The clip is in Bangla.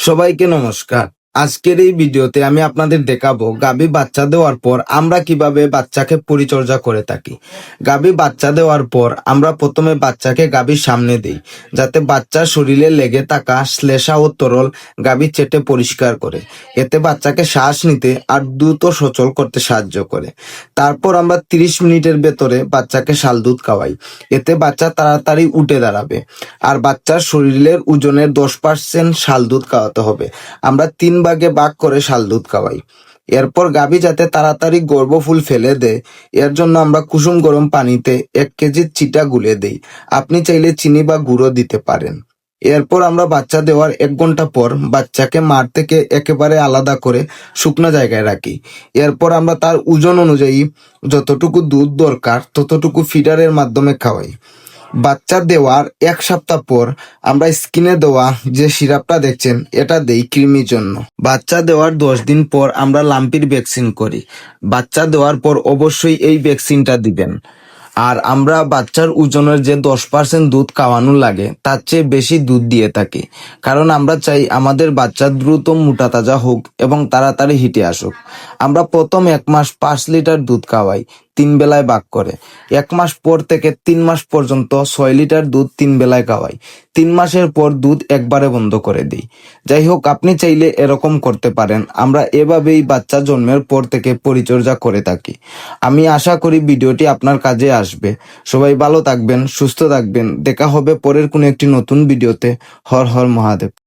সবাইকে নমস্কার। আজকের এই ভিডিওতে আমি আপনাদের দেখাবো গাভী বাচ্চা দেওয়ার পর আমরা কিভাবে বাচ্চাকে পরিচর্যা করে থাকি। গাভী বাচ্চা দেওয়ার পর আমরা প্রথমে বাচ্চাকে গাভীর সামনে দিই, যাতে বাচ্চার শরীরে লেগে থাকা শ্লেষা ও তরল গাভী চেটে পরিষ্কার করে। এতে বাচ্চাকে শ্বাস নিতে আর দ্রুত সচল করতে সাহায্য করে। তারপর আমরা 30 মিনিটের ভেতরে বাচ্চাকে শাল দুধ খাওয়াই। এতে বাচ্চা তাড়াতাড়ি উঠে দাঁড়াবে। আর বাচ্চার শরীরের ওজনের 10% শাল দুধ খাওয়াতে হবে। আমরা 3 ভাগে ভাগ করে শাল দুধ খাওয়াই। এরপর গাভী যাতে তাড়াতাড়ি গর্ভফুল ফেলে দেয়, এর জন্য আমরা কুসুম গরম পানিতে 1 কেজি চিটা গুলে দেই। আপনি চাইলে চিনি বা গুঁড়ো দিতে পারেন। এরপর আমরা বাচ্চা দেওয়ার 1 ঘন্টা পর বাচ্চাকে মাঠ থেকে একেবারে আলাদা করে শুকনো জায়গায় রাখি। এরপর আমরা তার ওজন অনুযায়ী যতটুকু দুধ দরকার ততটুকু ফিডারের মাধ্যমে খাওয়াই। বাচ্চা দেওয়ার 1 সপ্তাহ পর আমরা স্কিনে দেওয়া যে সিরাপটা দেখছেন এটা দেই কৃমির জন্য। বাচ্চা দেওয়ার 10 দিন পর আমরা লাম্পির ভ্যাকসিন করি। বাচ্চা দেওয়ার পর অবশ্যই এই ভ্যাকসিনটা দিবেন। আর আমরা বাচ্চার ওজনের যে 10% দুধ খাওয়ানো লাগে তার চেয়ে বেশি দুধ দিয়ে থাকি, কারণ আমরা চাই আমাদের বাচ্চা দ্রুত মোটা তাজা হোক এবং তাড়াতাড়ি হিটে আসুক। আমরা প্রথম 1 মাস 5 লিটার দুধ খাওয়াই, 3 বেলায় ভাগ করে। 1 মাস পর থেকে 3 মাস পর্যন্ত 6 লিটার দুধ 3 বেলায় খাওয়াই। 3 মাসের পর দুধ একবারে বন্ধ করে দিই। যাই হোক, আপনি চাইলে এরকম করতে পারেন। আমরা এভাবেই বাচ্চা জন্মের পর থেকে পরিচর্যা করে থাকি। আমি আশা করি ভিডিওটি আপনার কাজে আসবে। সবাই ভালো থাকবেন, সুস্থ থাকবেন। দেখা হবে পরের কোনো একটি নতুন ভিডিওতে। হর হর মহাদেব।